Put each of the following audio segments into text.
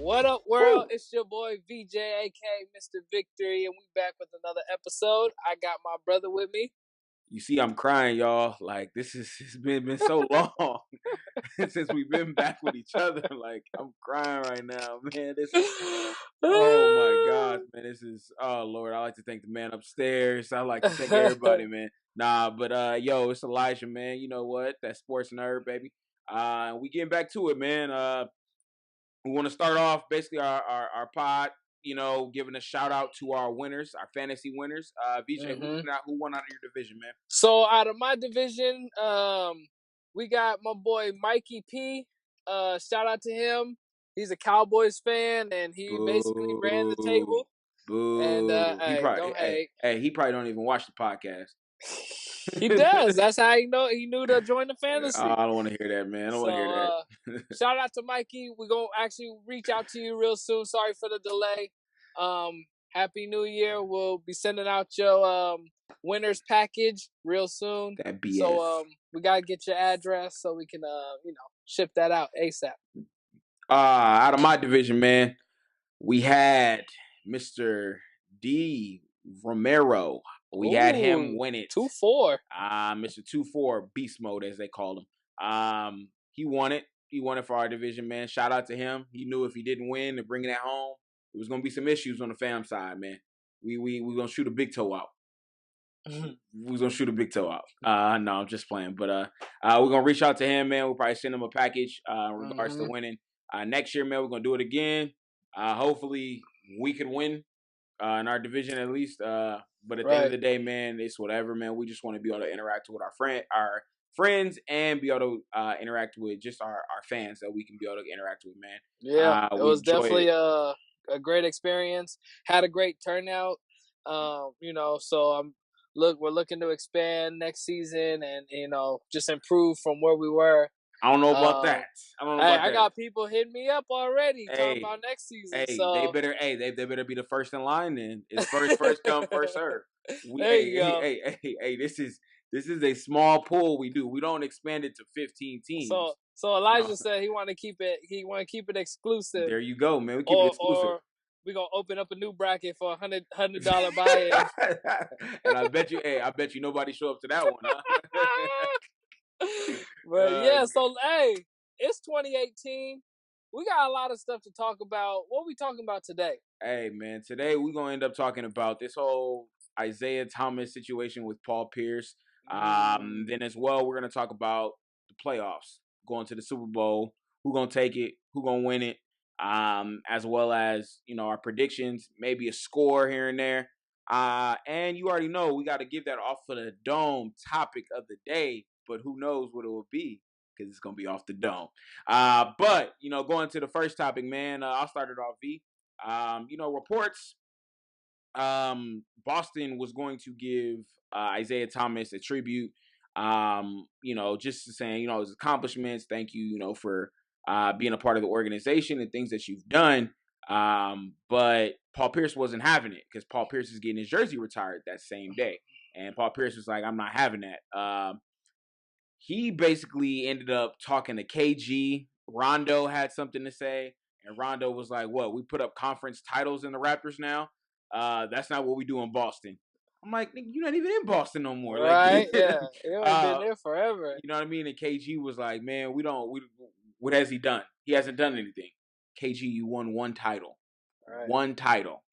What up, world? Woo. It's your boy VJ, aka Mr. Victory, and we back with another episode. I got my brother with me. You see, I'm crying, y'all. Like it's been so long since we've been back with each other. Like I'm crying right now, man. This is oh my gosh, man. This is oh Lord. I like to thank the man upstairs. I like to thank everybody, man. Nah, but yo, it's Elijah, man. You know what? That sports nerd, baby. We getting back to it, man. We want to start off basically our pod, giving a shout out to our winners, our fantasy winners. VJ, who won out of your division, man? So out of my division, we got my boy Mikey P. Shout out to him. He's a Cowboys fan, and he basically ran the Boo. table. And Boo. He hey, probably don't hate. he probably don't even watch the podcast. He does. That's how he knew to join the fantasy. I don't want to hear that, man. I don't want to hear that. Shout out to Mikey. We're gonna actually reach out to you real soon. Sorry for the delay. Happy New Year. We'll be sending out your winners package real soon. That BS. So we gotta get your address so we can ship that out ASAP. Out of my division, man, we had Mr. D Romero. We had him win it. 2-4. Mr. 2-4 Beast Mode, as they call him. He won it. He won it for our division, man. Shout out to him. He knew if he didn't win and bring it home, there was gonna be some issues on the fam side, man. We gonna shoot a big toe out. We're gonna shoot a big toe out. No, I'm just playing. But we're gonna reach out to him, man. We'll probably send him a package in regards to winning. Next year, man, we're gonna do it again. Hopefully we could win in our division at least. But at the end of the day, man, it's whatever, man. We just want to be able to interact with our friends, and be able to interact with just our fans that we can be able to interact with, man. Yeah, it was definitely a great experience. Had a great turnout. So we're looking to expand next season and just improve from where we were. I don't know about that. I got people hitting me up already talking about next season. So they better be the first in line then. It's first come, first serve. This is a small pool we do. We don't expand it to 15 teams. So Elijah said he want to keep it exclusive. There you go, man. We keep it exclusive. Or we're gonna open up a new bracket for $100 buy-in. And I bet you nobody show up to that one, huh? But yeah, so hey, it's 2018. We got a lot of stuff to talk about. What are we talking about today? Hey man, today we're gonna end up talking about this whole Isaiah Thomas situation with Paul Pierce. Then as well, we're gonna talk about the playoffs, going to the Super Bowl, who gonna take it, who gonna win it, as well as our predictions, maybe a score here and there. And you already know we got to give that off of the dome topic of the day, but who knows what it will be because it's gonna be off the dome. But going to the first topic, man, I'll start it off. V. Reports. Boston was going to give Isaiah Thomas a tribute. Just saying, his accomplishments. Thank you, for being a part of the organization and things that you've done. But Paul Pierce wasn't having it because Paul Pierce is getting his jersey retired that same day. And Paul Pierce was like, I'm not having that. He basically ended up talking to KG. Rondo had something to say. And Rondo was like, what? We put up conference titles in the Raptors now? That's not what we do in Boston. I'm like, you're not even in Boston no more. Right, yeah. He only been there forever. You know what I mean? And KG was like, man, what has he done? He hasn't done anything. KG, you won one title. Right. One title.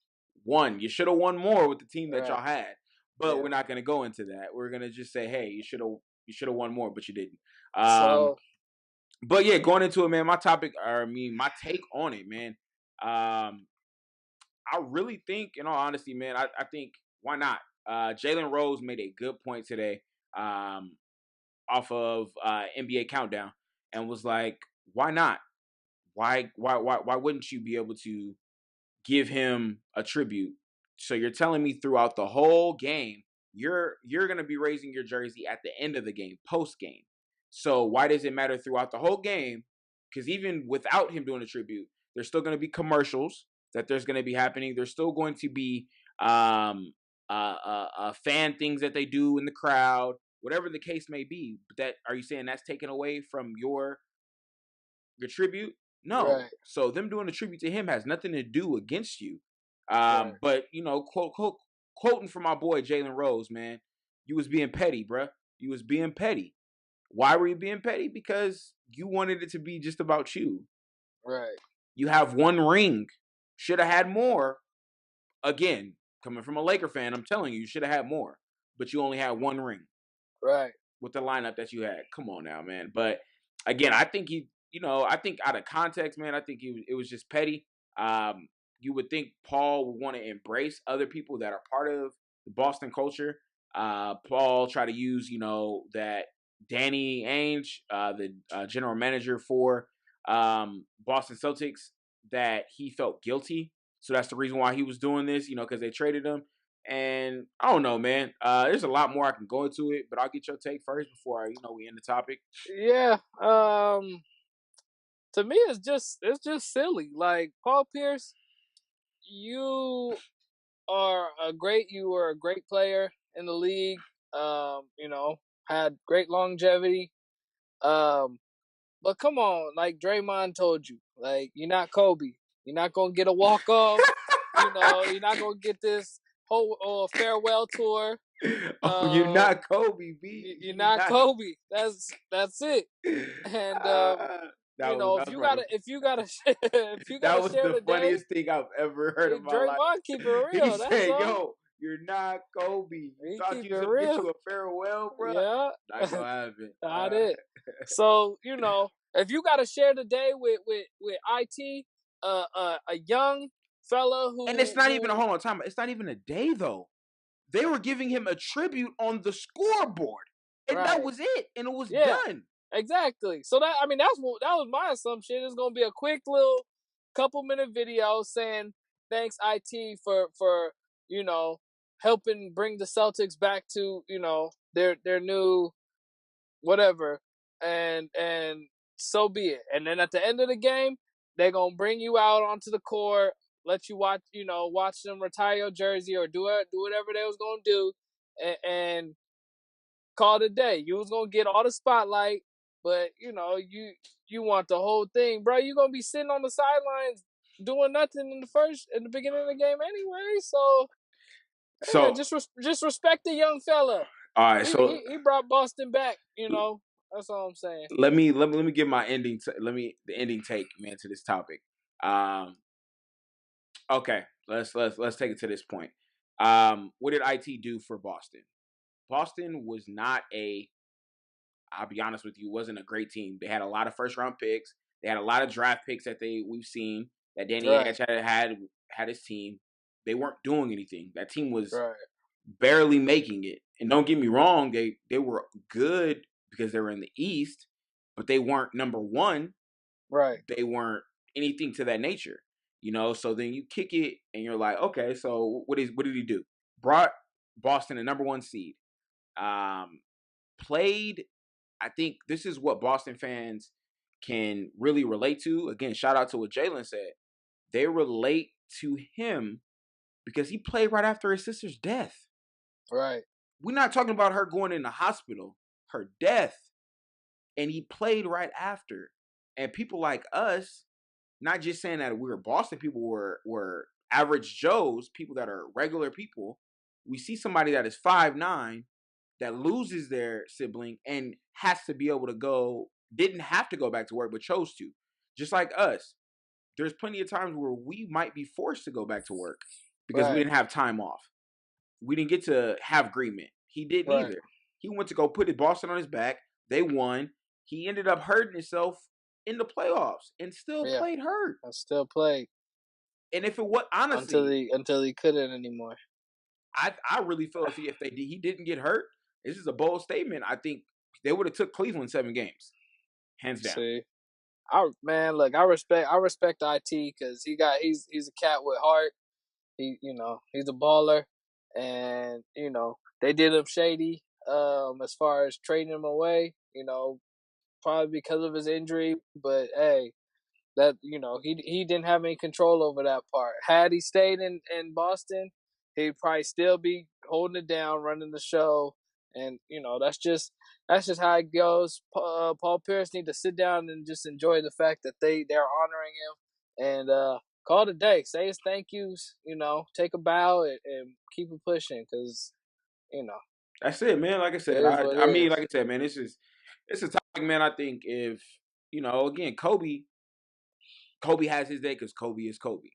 One. You should have won more with the team that y'all had. But we're not going to go into that. We're going to just say, hey, you should have won more, but you didn't. But yeah, going into it, man, my take on it, man. I really think, in all honesty, man, I think, why not? Jalen Rose made a good point today off of NBA Countdown and was like, why not? Why wouldn't you be able to give him a tribute? So you're telling me throughout the whole game, you're going to be raising your jersey at the end of the game, post game. So why does it matter throughout the whole game? Because even without him doing a tribute, there's still going to be commercials that there's going to be happening. There's still going to be fan things that they do in the crowd, whatever the case may be. But are you saying that's taken away from your tribute? No. Right. So them doing a tribute to him has nothing to do against you. Right. But quoting from my boy Jalen Rose, man, you was being petty, bruh. You was being petty. Why were you being petty? Because you wanted it to be just about you. Right. You have one ring. Should have had more. Again, coming from a Laker fan, I'm telling you, you should have had more. But you only had one ring. Right. With the lineup that you had. Come on now, man. But again, I think I think out of context, man, I think it was just petty. You would think Paul would want to embrace other people that are part of the Boston culture. Paul tried to use, that Danny Ainge, the general manager for Boston Celtics, that he felt guilty. So that's the reason why he was doing this, because they traded him. And I don't know, man. There's a lot more I can go into it, but I'll get your take first before we end the topic. Yeah. To me, it's just silly. Like, Paul Pierce, you you were a great player in the league. Had great longevity. Um, but come on, like Draymond told you, like, you're not Kobe. You're not gonna get a walk off. You're not gonna get this whole farewell tour. Oh, you're not Kobe, B. You're not Kobe. That's it. And That was funny. if you gotta if you That gotta was share the the day, funniest thing I've ever heard in my life. Draymond keep it He real. That's said, all. "Yo, you're not Kobe. You He thought keep you it was gonna get real. you a farewell, bro? Yeah. Not gonna happen." Not it. So, if you gotta share the day with IT, a young fella And it's not even a who hold on time. It's not even a day though. They were giving him a tribute on the scoreboard, and that right. was it, and it was Yeah. done. Exactly. So that was my assumption. It's gonna be a quick little couple-minute video saying thanks IT for helping bring the Celtics back to their new whatever, and so be it. And then at the end of the game, they're gonna bring you out onto the court, let you watch them retire your jersey or do whatever they was gonna do, and call it a day. You was gonna get all the spotlight, but you want the whole thing, bro. You gonna be sitting on the sidelines doing nothing in the beginning of the game anyway. So yeah, So, just respect the young fella. all right. So He brought Boston back. That's all I'm saying. let me give my ending. The ending take, man, to this topic. Okay, let's take it to this point. What did IT do for Boston? Boston was not a. I'll be honest with you, wasn't a great team. They had a lot of first round picks. They had a lot of draft picks that we've seen that Danny Right. Ainge had his team. They weren't doing anything. That team was Right. barely making it. And don't get me wrong, they were good because they were in the East, but they weren't number one. Right. They weren't anything to that nature. So then you kick it and you're like, okay, so what did he do? Brought Boston a number one seed. Played, I think this is what Boston fans can really relate to. Again, shout out to what Jalen said. They relate to him because he played right after his sister's death. Right. We're not talking about her going in the hospital, her death. And he played right after. And people like us, not just saying that we were Boston people, were average Joes, people that are regular people. We see somebody that is 5'9", that loses their sibling and has to be able to didn't have to go back to work, but chose to. Just like us. There's plenty of times where we might be forced to go back to work because we didn't have time off. We didn't get to have agreement. He didn't either. He went to go put Boston on his back. They won. He ended up hurting himself in the playoffs and still played hurt. I still played. And if it was honestly until he couldn't anymore. I really feel he didn't get hurt. This is a bold statement. I think they would have took Cleveland 7 games, hands down. See, look, I respect IT because he's a cat with heart. He's a baller, and they did him shady. As far as trading him away, probably because of his injury. But hey, that he didn't have any control over that part. Had he stayed in Boston, he'd probably still be holding it down, running the show, and that's just how it goes. Paul Pierce need to sit down and just enjoy the fact that they're honoring him, and call it a day. Say his thank yous. Take a bow and keep it pushing, because That's it, man. Like I said, it is what it I mean, like is. I said, man, it's a topic, man. I think if again, Kobe has his day because Kobe is Kobe.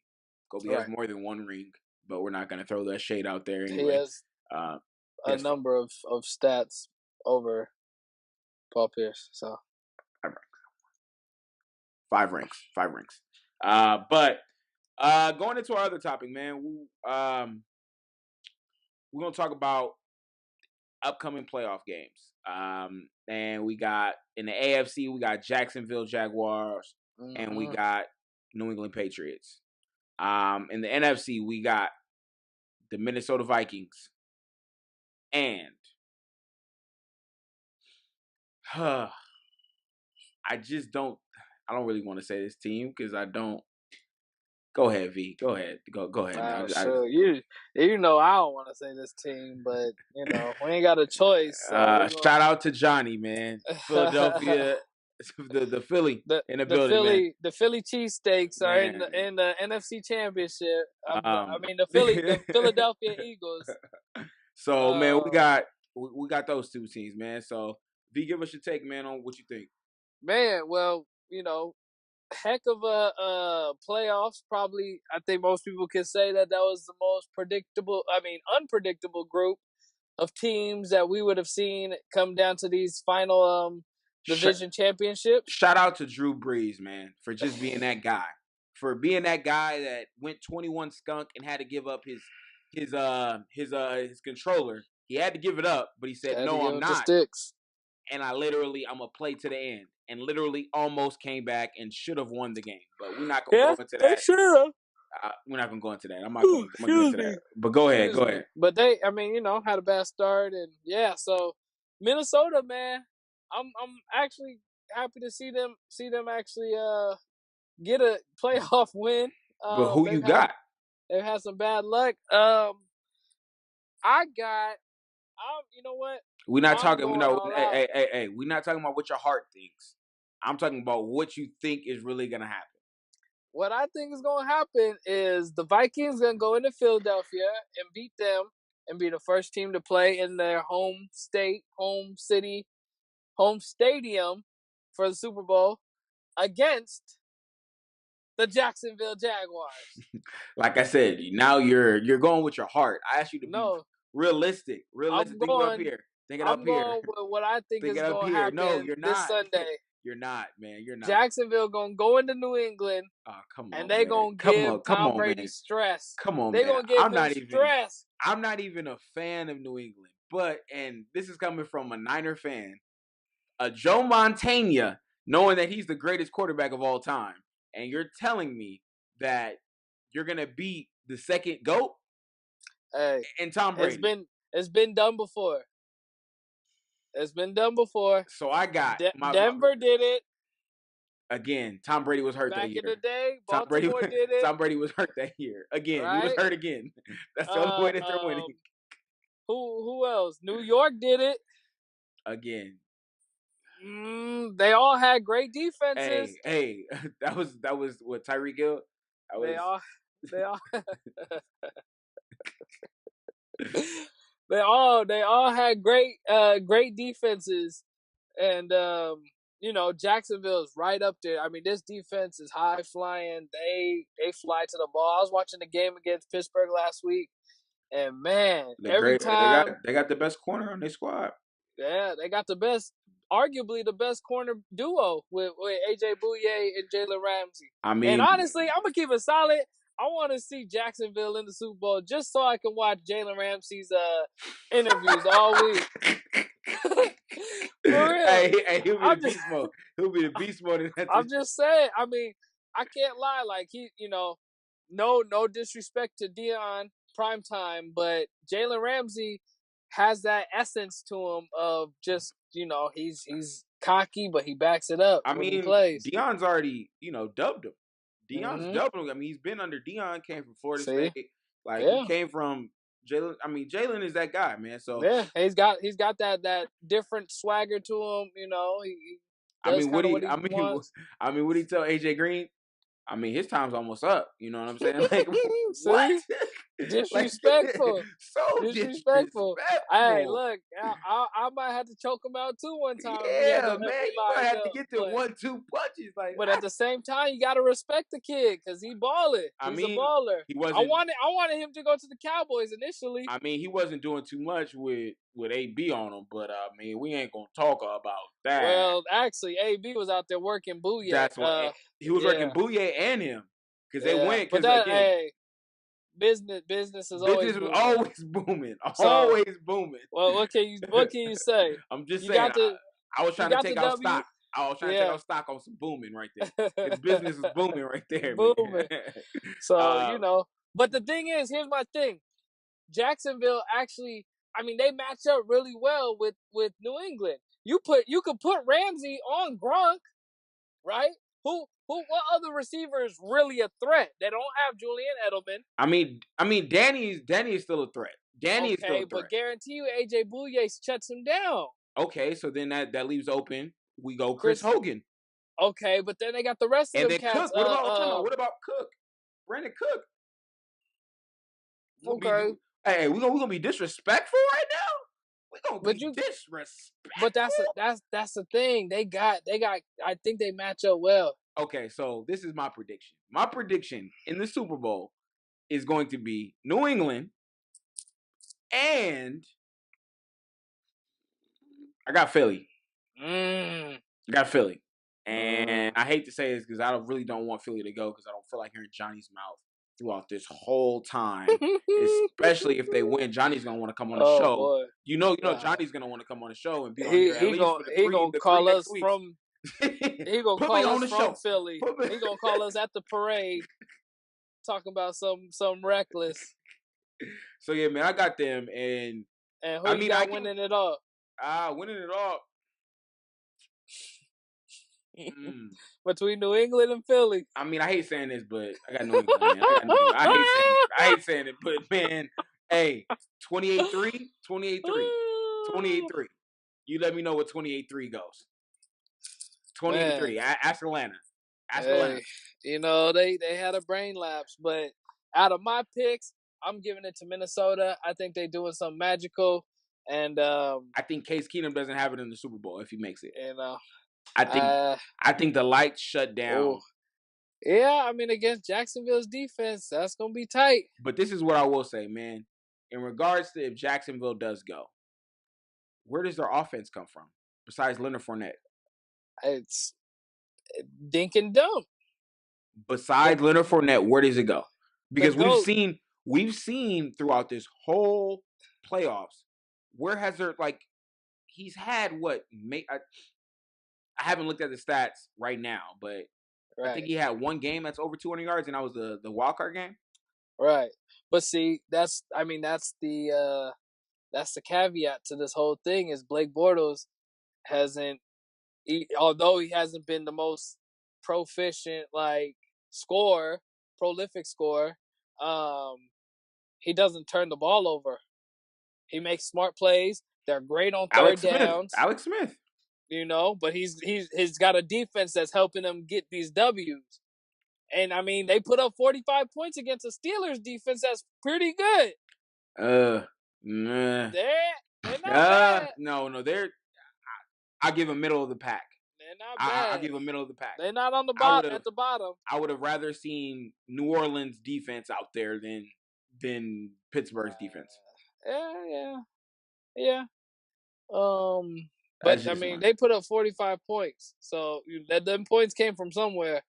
Kobe has Right. more than one ring, but we're not gonna throw that shade out there He anyway. has He a has number of stats over Paul Pierce. So five rings. But going into our other topic, man, we're gonna talk about upcoming playoff games. And we got in the AFC, we got Jacksonville Jaguars, and we got New England Patriots. In the NFC, we got the Minnesota Vikings, and I don't really want to say this team because I don't. Go ahead, V. Go ahead. Go ahead, man. sure. I don't want to say this team, but we ain't got a choice. So we're Shout out to Johnny, man. Philadelphia, the Philly in the building, man. The Philly cheesesteaks are in Man. the NFC Championship. I Um, mean the Philadelphia Eagles. So man, we got those two teams, man. So V, give us your take, man, on what you think. Man, well, heck of a playoffs. Probably, I think most people can say that was the most unpredictable group of teams that we would have seen come down to these final division championships. Shout out to Drew Brees, man, for just being that guy. For being that guy that went 21 skunk and had to give up his controller. He had to give it up, but he said, "No, I'm not." And I'm gonna play to the end, and literally almost came back and should have won the game. But we're not gonna go into that. Should have. We're not gonna go into that. I'm not gonna go into that. But go ahead. But they, had a bad start, and yeah. So Minnesota, man, I'm actually happy to see them actually get a playoff win. But who you got? They've had some bad luck. I got. You know what? We're not talking. Hey. We're not talking about what your heart thinks. I'm talking about what you think is really gonna happen. What I think is going to happen is the Vikings going to go into Philadelphia and beat them and be the first team to play in their home state, home city, home stadium for the Super Bowl against the Jacksonville Jaguars. Like I said, now you're going with your heart. I asked you to be realistic. Think up here. I'm going with what I think is going to happen. No, you're not. This Sunday. You're not, man. You're not. Jacksonville going to go into New England. Oh, come on, and they're going to give Tom Brady stress. Come on, they're going to give him stress. I'm not even a fan of New England. And this is coming from a Niner fan, a Joe Montana, knowing that he's the greatest quarterback of all time. And you're telling me that you're going to beat the second GOAT? Hey, and Tom Brady. It's been done before. It's been done before. So I got Denver did it. Again, Tom Brady was hurt that year. Back in the day, Baltimore did it. Tom Brady was hurt that year. Again, right? He was hurt again. That's the only way that they're winning. Who else? New York did it. Again. They all had great defenses. Hey, that was what Tyreek Hill. They all they all had great defenses, and Jacksonville's right up there. I mean, this defense is high flying. They fly to the ball. I was watching the game against Pittsburgh last week, and man, every time they got the best corner on their squad. Yeah, they got arguably the best corner duo with AJ Bouye and Jalen Ramsey. I mean, and honestly, I'm gonna keep it solid. I want to see Jacksonville in the Super Bowl just so I can watch Jalen Ramsey's interviews all week. For real. Hey, he'll be the beast mode. He'll be the beast mode. I'm just saying. I mean, I can't lie. Like no disrespect to Dion Primetime, but Jalen Ramsey has that essence to him of just he's cocky, but he backs it up. I mean, he plays. Dion's already dubbed him. Dion's dubbed him. I mean, he's been under Dion. Came from Florida State. Like he came from Jalen is that guy, man. So yeah, he's got that different swagger to him. He does kind of what he wants. What he tell AJ Green? His time's almost up. You know what I'm saying? Like, what? See, Like, disrespectful, so disrespectful. Hey, disrespectful. look, I might have to choke him out too one time if Yeah, if man, we you might lined have to up. get them 1-2 punches. Like, But at the same time, you gotta respect the kid because he balling. He's a baller. he wasn't. I wanted him to go to the Cowboys initially. He wasn't doing too much with AB on him, but we ain't gonna talk about that. Well, actually, AB was out there working Booyah. That's what he was working Booyah and him because they went. Because again, business is always booming. Always booming. Well, what can you say? I'm just saying. I was trying to take out stock. I was trying to take out stock on some booming right there. His business is booming right there. Booming. So but the thing is, here's my thing. Jacksonville actually, they match up really well with New England. You could put Ramsey on Gronk, right? What other receiver is really a threat? They don't have Julian Edelman. Danny is still a threat. Danny is still a threat. But guarantee you AJ Bouye shuts him down. Okay, so then that leaves open. We go Chris Hogan. Okay, but then they got the rest of them cats. Cook. What about Cook? Brandon Cook. Okay. Hey, we're gonna be disrespectful right now? We're gonna be disrespectful. But that's the thing. They got I think they match up well. Okay, so this is my prediction. My prediction in the Super Bowl is going to be New England, and I got Philly. I got Philly. And I hate to say this because I really don't want Philly to go because I don't feel like hearing Johnny's mouth throughout this whole time. Especially if they win, Johnny's gonna want to come on the show. Boy. You know, Johnny's gonna want to come on the show and be on here at least for the gonna call us from. He gonna call us from show. Philly. He gonna call us at the parade, talking about some reckless. So yeah, man, I got them, and who you got winning it all? Winning it all. Between New England and Philly. I hate saying this, but I got New England, man. I hate saying it, but man, hey, 28-3. You let me know what 28-3 goes. 28-3. Ask Atlanta. Atlanta. They had a brain lapse, but out of my picks, I'm giving it to Minnesota. I think they're doing something magical, and I think Case Keenum doesn't have it in the Super Bowl if he makes it. I think the lights shut down. Yeah, against Jacksonville's defense, that's gonna be tight. But this is what I will say, man. In regards to if Jacksonville does go, where does their offense come from besides Leonard Fournette? It's dink and dump. Besides Leonard Fournette, where does it go? Because we've seen throughout this whole playoffs, where has there he's had what? I haven't looked at the stats right now, but I think he had one game that's over 200 yards, and that was the wild card game. Right, but see, that's the caveat to this whole thing is Blake Bortles although he hasn't been the most proficient prolific scorer, he doesn't turn the ball over. He makes smart plays. They're great on third downs. Alex Smith. But he's got a defense that's helping him get these W's. And they put up 45 points against a Steelers defense that's pretty good. Nah. They're not bad. No, I'll give them middle of the pack. They're not bad. I'll give them middle of the pack. They're not on the bottom at the bottom. I would have rather seen New Orleans defense out there than Pittsburgh's defense. Yeah. But they put up 45 points, so them points came from somewhere,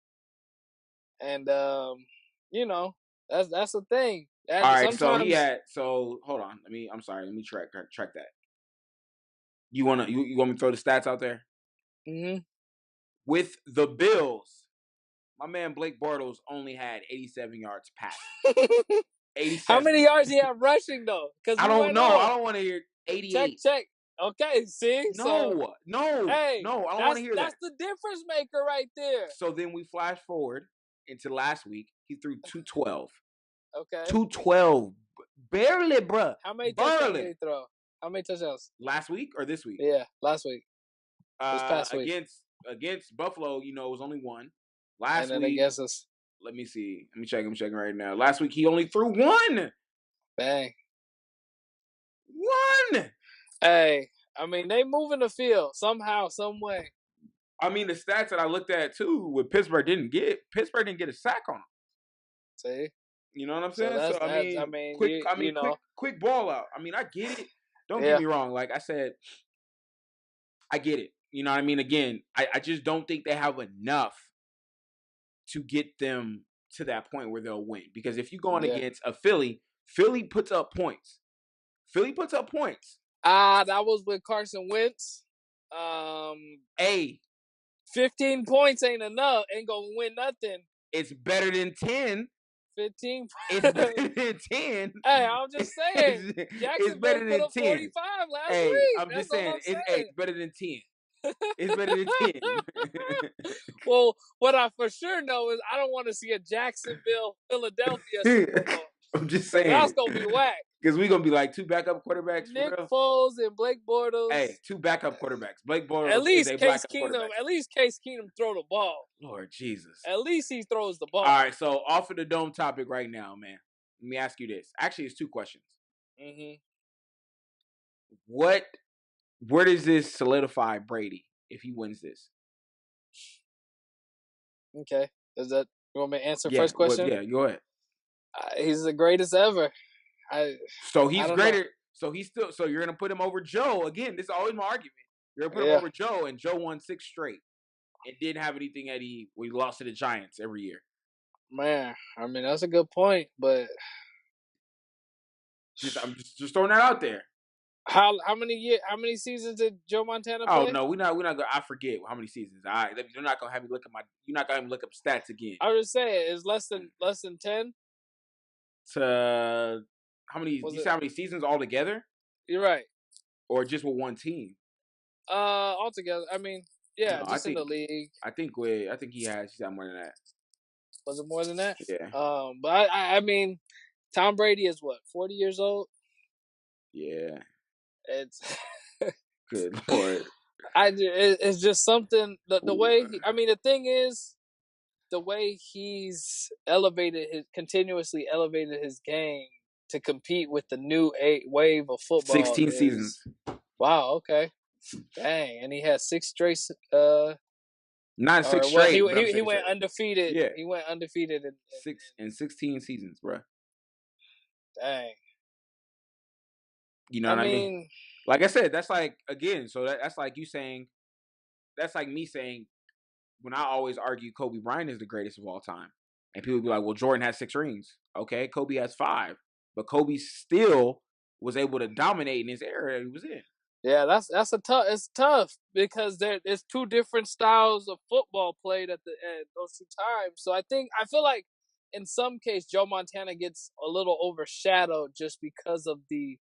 and that's the thing. All right, so hold on. Let me track that. You want me to throw the stats out there? Mm-hmm. With the Bills, my man Blake Bortles only had 87 yards passing. 87. How many yards he have rushing though? Because I don't know. I don't want to hear 88. Check. Okay, see? No. Hey, I don't want to hear that. That's the difference maker right there. So then we flash forward into last week. He threw 212. Okay. 212. Barely, bruh. How many touchdowns did Barely. he throw? How many touchdowns? Last week or this week? Yeah, last week. This past week. Against Buffalo, it was only one. And Last then week, against us. let me see. Let me check. I'm checking right now. Last week he only threw one. Bang. One. Hey, I mean, they moving the field somehow, some way. I mean, the stats that I looked at too, with Pittsburgh didn't get a sack on them. See, you know what I'm saying? So So I mean, quick ball out. I mean, I get it. Don't get me wrong. Like I said, I get it. You know what I mean? Again, I just don't think they have enough to get them to that point where they'll win. Because if you're going against a Philly puts up points. That was with Carson Wentz. 15 points ain't enough. Ain't gonna win nothing. It's better than 10. 15. It's better than 10. Hey, I'm just saying. Jacksonville put up 45 last week. I'm just saying. It's better than 10. It's better than 10. Well, what I for sure know is I don't want to see a Jacksonville, Philadelphia Super Bowl. I'm just saying. That's going to be whack. Because we're going to be like two backup quarterbacks. Nick Foles and Blake Bortles. Hey, two backup quarterbacks. Blake Bortles at least is a Case backup Keenum, quarterback. At least Case Keenum throw the ball. Lord Jesus. At least he throws the ball. All right, so off of the dome topic right now, man. Let me ask you this. Actually, it's two questions. Mm-hmm. Where does this solidify Brady if he wins this? Okay. You want me to answer first question? Go ahead. He's the greatest ever. So he's greater. Know. So you're gonna put him over Joe again. This is always my argument. You're gonna put him over Joe, and Joe won 6 straight and didn't have anything that we lost to the Giants every year. Man, I mean that's a good point, but I'm just throwing that out there. How many seasons did Joe Montana play? Oh no, we're not gonna. I forget how many seasons. All right, you're not gonna have me look at You're not gonna have me look up stats again. I was saying it's less than 10. To how many? You say how many seasons altogether? You're right. Or just with one team? Altogether. I mean, yeah, no, in the league. I think he's got more than that. Was it more than that? Yeah. But I mean, Tom Brady is what, 40 years old? Yeah. It's good Lord. It's just something. The way the thing is, the way he's continuously elevated his game to compete with the new wave of football. 16 seasons. Wow. Okay. Dang, and he had 6 straight. Not 6 straight. He went undefeated. Yeah. He went undefeated in 16 seasons, bro. Dang. You know what I mean? Like I said, that's like, again, so that's like you saying, that's like me saying, when I always argue Kobe Bryant is the greatest of all time. And people be like, well, Jordan has 6 rings. Okay, Kobe has 5. But Kobe still was able to dominate in his era that he was in. Yeah, it's tough because there's 2 different styles of football played at those 2 times. So I feel like in some case Joe Montana gets a little overshadowed just because of the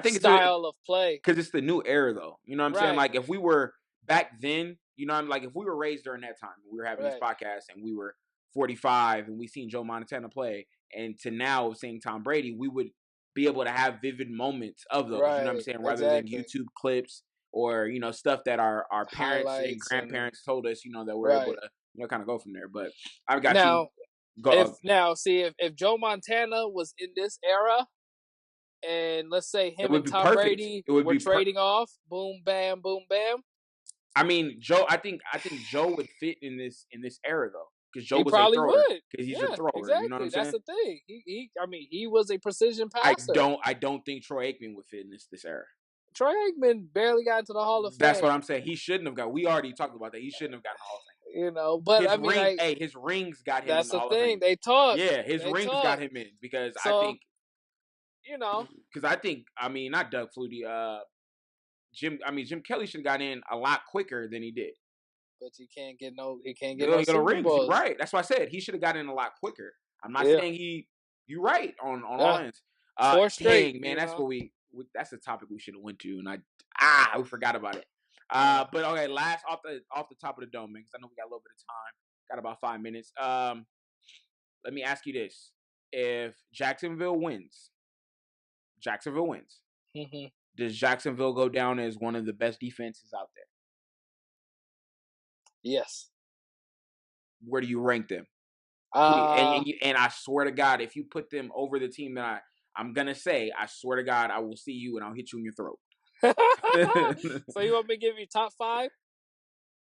style of play. Because it's the new era, though. You know what I'm saying? Like if we were back then, you know, if we were raised during that time, we were having these podcasts and we were 45 and we seen Joe Montana play, and to now seeing Tom Brady, we would be able to have vivid moments of those. You know what I'm saying? Rather than YouTube clips or, you know, stuff that our parents and grandparents told us, you know, that we're able to, you know, kind of go from there. But I've got if Joe Montana was in this era, and let's say him and Tom Brady were trading off, boom, bam, boom, bam. I mean, Joe. I think Joe would fit in this era though, because Joe was probably a thrower. Because he's a thrower. Exactly. You know what I'm saying? That's the thing. He was a precision passer. I don't think Troy Aikman would fit in this era. Troy Aikman barely got into the Hall of Fame. That's what I'm saying. He shouldn't have got. We already talked about that. He shouldn't have gotten the Hall of Fame. You know, but his rings got him. That's in the the thing. They talk. Yeah, his rings got him in because I think. You know, because not Doug Flutie. Jim Kelly should have got in a lot quicker than he did. But he can't get no Super Bowls. Right. That's why I said he should have got in a lot quicker. I'm not saying you're right on all ends. 4 straight, man. That's what that's the topic we should have went to, and we forgot about it. But okay, last off the top of the dome, man, because I know we got a little bit of time. Got about 5 minutes. Let me ask you this: if Jacksonville wins, Jacksonville wins. Mm-hmm. Does Jacksonville go down as one of the best defenses out there? Yes. Where do you rank them? Uh, And I swear to God, if you put them over the team that I'm gonna say, I swear to God, I will see you and I'll hit you in your throat. So you want me to give you top 5?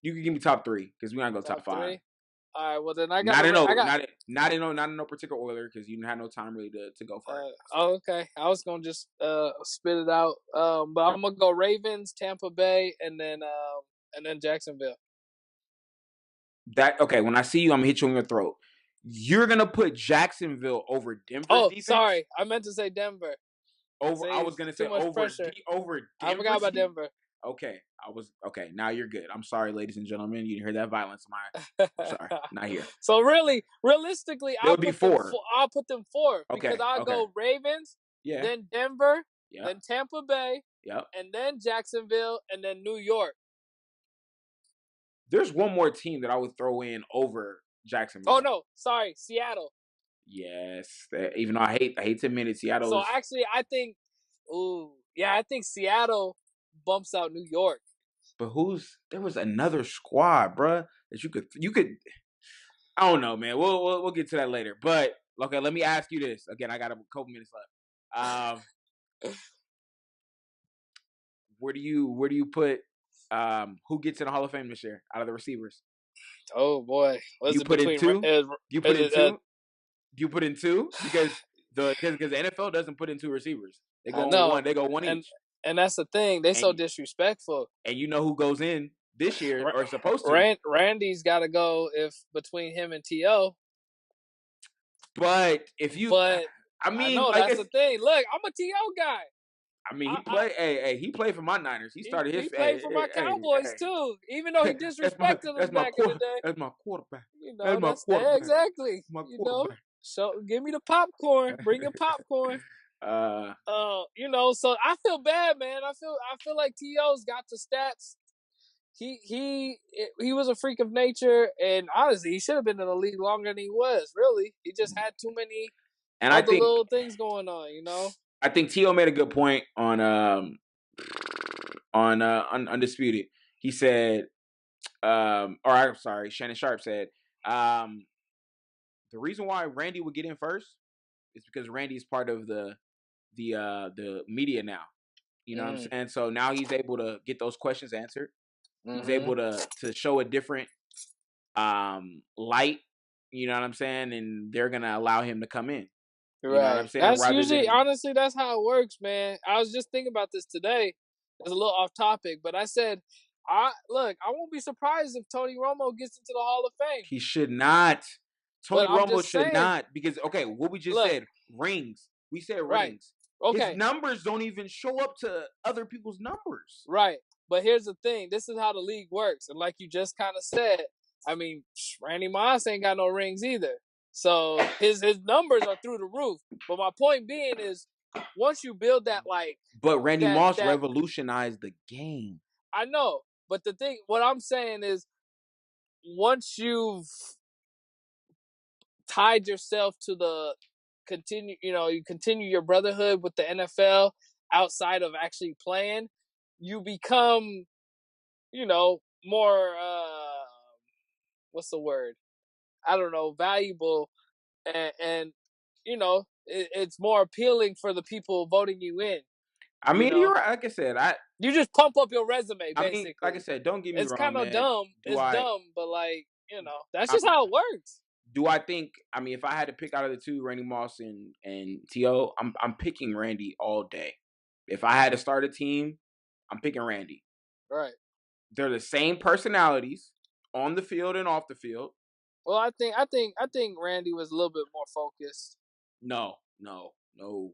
You can give me top 3 because we're gonna go top 5. 3. All right. Well, then I got Not in no, I got. not in no particular order because you didn't have no time really to go first. Okay. I was gonna just spit it out. But I'm gonna go Ravens, Tampa Bay, and then Jacksonville. That okay? When I see you, I'm gonna hit you in your throat. You're gonna put Jacksonville over Denver's defense. Sorry, I meant to say Denver. I was gonna say over pressure. Over Denver's I forgot about Denver. Okay, okay. Now you're good. I'm sorry, ladies and gentlemen. You didn't hear that violence. I'm sorry, not here. So realistically, I'll put 4. I'll put them 4 okay, because I'll go Ravens, then Denver, then Tampa Bay, and then Jacksonville, and then New York. There's one more team that I would throw in over Jacksonville. Oh no, sorry, Seattle. Yes, even though I hate to admit it, Seattle. So actually, I think Seattle bumps out New York. But there was another squad, bruh, that you could. I don't know, man. We'll get to that later. But okay, let me ask you this again. I got a couple minutes left. Where do you put who gets in the Hall of Fame this year out of the receivers? Oh boy, you put in 2? You put in 2? You put in 2 because the NFL doesn't put in 2 receivers. They go on 1. They go 1 each. And that's the thing. They so disrespectful. And you know who goes in this year or supposed to? Randy's got to go if between him and T.O. But if you, I mean, no, that's the thing. Look, I'm a T.O. guy. I mean, he played for my Niners. He started his. He played for my Cowboys too, even though he disrespected us back in the day. That's my quarterback. You know, that's exactly. My you know, so give me the popcorn. Bring your popcorn. You know, so I feel bad, man. I feel like T.O.'s got the stats. He was a freak of nature, and honestly, he should have been in the league longer than he was. Really, he just had too many little things going on. You know. I think T.O. made a good point on Undisputed. He said, or I'm sorry, Shannon Sharp said, the reason why Randy would get in first is because Randy is part of the media now. You know what I'm saying? So now he's able to get those questions answered. He's able to show a different light. You know what I'm saying? And they're gonna allow him to come in. You know what I'm saying? That's usually, honestly, that's how it works, man. I was just thinking about this today. It's a little off topic, but I said, I won't be surprised if Tony Romo gets into the Hall of Fame. He should not. Tony Romo should not, because what we just said, rings. We said rings. Okay. His numbers don't even show up to other people's numbers. Right. But here's the thing. This is how the league works. And like you just kind of said, I mean, Randy Moss ain't got no rings either. So his numbers are through the roof. But my point being is, once you build that, like... But Randy Moss revolutionized the game. I know. But the thing, what I'm saying is, once you've tied yourself to you continue your brotherhood with the NFL outside of actually playing, you become, more, what's the word? I don't know, valuable, and it's more appealing for the people voting you in. I mean, you're right. Like I said, you just pump up your resume, basically. I mean, like I said, don't get me wrong, it's kind of dumb. Dumb, but that's just how it works. Do I think? I mean, if I had to pick out of the two, Randy Moss and T.O., I'm picking Randy all day. If I had to start a team, I'm picking Randy. Right. They're the same personalities on the field and off the field. Well, I think Randy was a little bit more focused. No.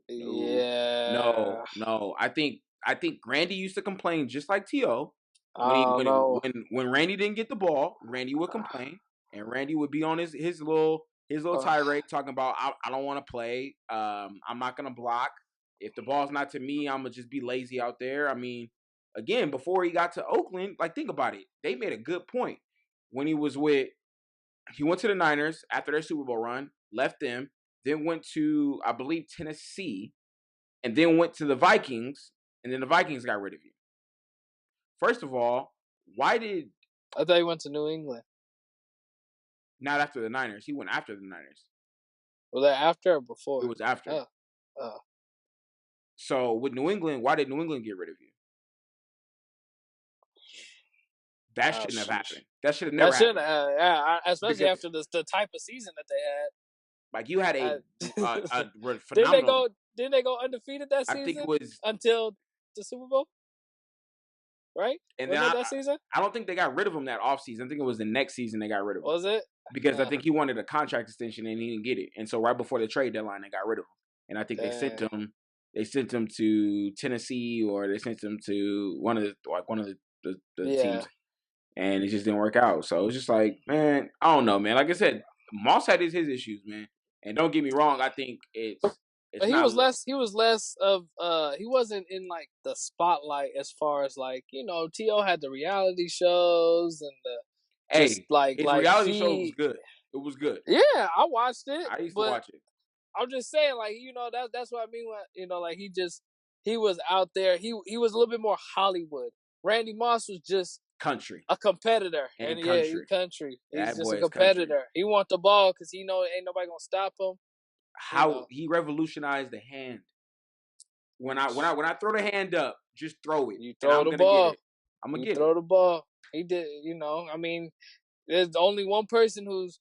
Yeah. No. I think Randy used to complain just like T.O. When Randy didn't get the ball, Randy would complain, and Randy would be on his little tirade talking about I don't want to play. I'm not gonna block. If the ball's not to me, I'm gonna just be lazy out there. I mean, again, before he got to Oakland, like, think about it. They made a good point when he went to the Niners after their Super Bowl run, left them, then went to, I believe, Tennessee, and then went to the Vikings, and then the Vikings got rid of you. First of all, why did I thought he went to New England. Not after the Niners? He went after the Niners. Was that after or before? It was after. Oh. So with New England, why did New England get rid of you? That shouldn't have happened. That should have never happened. Yeah, especially after the type of season that they had. Like you had a phenomenal. Didn't they go undefeated that season? I think it was until the Super Bowl, right? And was then that season? I don't think they got rid of him that offseason. I think it was the next season they got rid of him. Was it? Because I think he wanted a contract extension and he didn't get it. And so right before the trade deadline, they got rid of him. And I think they sent him. They sent him to Tennessee, or they sent him to one of the teams, and it just didn't work out. So it's just like, man, I don't know, man. Like I said, Moss had his issues, man. And don't get me wrong, I think it's but he was less. He was less of. He wasn't in like the spotlight as far as like, you know. T.O. had the reality shows and the his reality show was good. It was good. Yeah, I watched it. I used to watch it. I'm just saying, like, you know, that's what I mean. When, you know, like he was out there. He was a little bit more Hollywood. Randy Moss was just country, a competitor, and country. He's that just a competitor. Country. He want the ball because he know ain't nobody gonna stop him. How he revolutionized the hand. When I throw the hand up, just throw it. You throw the ball. I'm gonna get it. Throw the ball. He did. You know, I mean, there's only one person whose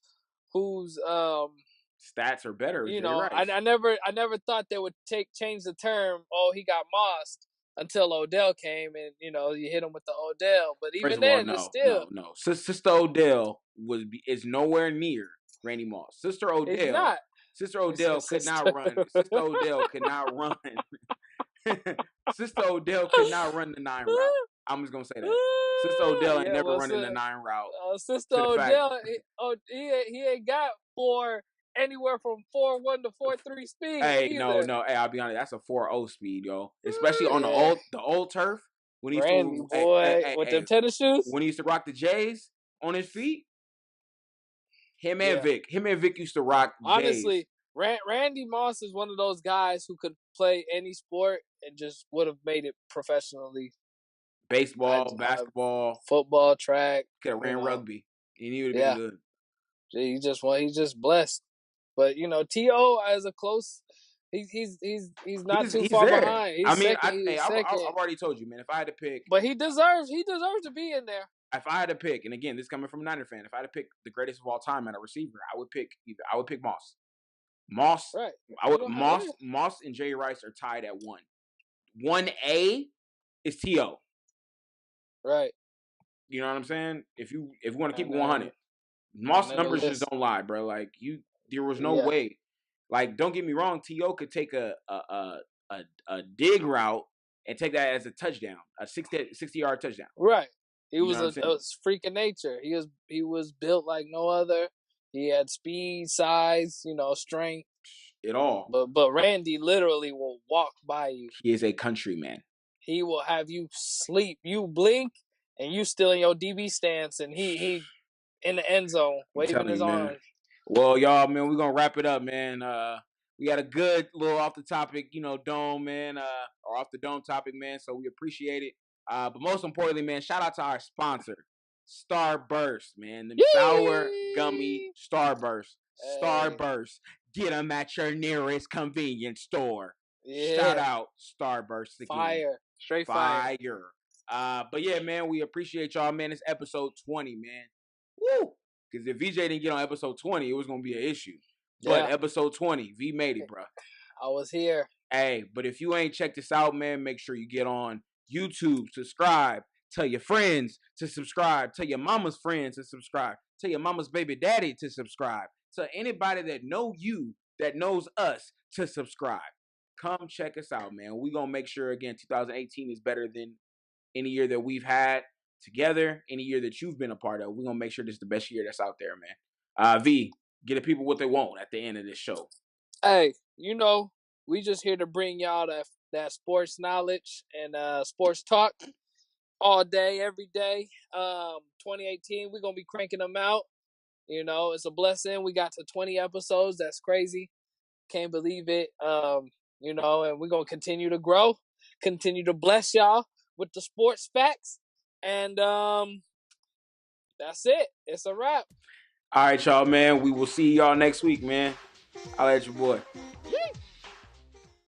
stats are better. You know, I never thought they would change the term. Oh, he got mossed until Odell came, and you know you hit him with the Odell. But even then, it's still no. Sister Odell is nowhere near Randy Moss. Sister Odell, it's not. Sister Odell could not run. Sister Odell could not run. Sister Odell could not run the 9 route. I'm just gonna say that. Sister Odell ain't never running the 9 route. Sister Odell, he ain't got anywhere from 4.1 to 4.3 speed. Hey, either. No. Hey, I'll be honest. That's a 4.0 speed, yo. Especially on the old turf when he used Randy boy with them tennis shoes. When he used to rock the J's on his feet. Him and Vic used to rock J's. Honestly, Randy Moss is one of those guys who could play any sport and just would have made it professionally. Baseball, basketball, football, track. Could have ran rugby. And he would have been good. He's just blessed. But you know, T.O. as a close, he's not too far behind. He's I've already told you, man. If I had to pick, but he deserves to be in there. If I had to pick, and again, this is coming from a Niner fan, if I had to pick the greatest of all time at a receiver, I would pick Moss. Right. Moss and Jerry Rice are tied at 1. 1A is T.O. Right. You know what I'm saying? If you want to keep it 100, Moss numbers just don't lie, bro. Like there was no way. Like, don't get me wrong, T.O. could take a dig route and take that as a touchdown, a 60-yard touchdown. Right. He was a freak of nature. He was built like no other. He had speed, size, you know, strength. It all. But Randy literally will walk by you. He is a countryman. He will have you sleep. You blink and you still in your DB stance, and he in the end zone waving his arms. Well, y'all, man, we're gonna wrap it up, man. We had a good little off the topic, dome, man, or off the dome topic, man. So we appreciate it. But most importantly, man, shout out to our sponsor, Starburst, man. Them sour gummy Starburst. Starburst. Get them at your nearest convenience store. Yeah. Shout out Starburst again. Fire. Straight fire. But yeah, man, we appreciate y'all, man. It's episode 20, man. Woo! Because if VJ didn't get on episode 20, it was going to be an issue. But episode 20, V made it, bro. I was here. Hey, but if you ain't checked this out, man, make sure you get on YouTube, subscribe, tell your friends to subscribe, tell your mama's friends to subscribe, tell your mama's baby daddy to subscribe, tell anybody that know you, that knows us, to subscribe. Come check us out, man. We're going to make sure, again, 2018 is better than any year that we've had together, any year that you've been a part of. We're going to make sure this is the best year that's out there, man. V, get the people what they want at the end of this show. Hey, we just here to bring y'all that sports knowledge and sports talk all day, every day. 2018, we're going to be cranking them out. It's a blessing. We got to 20 episodes. That's crazy. Can't believe it. you know, and we're gonna continue to grow, continue to bless y'all with the sports facts, and that's it. It's a wrap. All right, y'all, man. We will see y'all next week, man. I'll at your boy. Yee.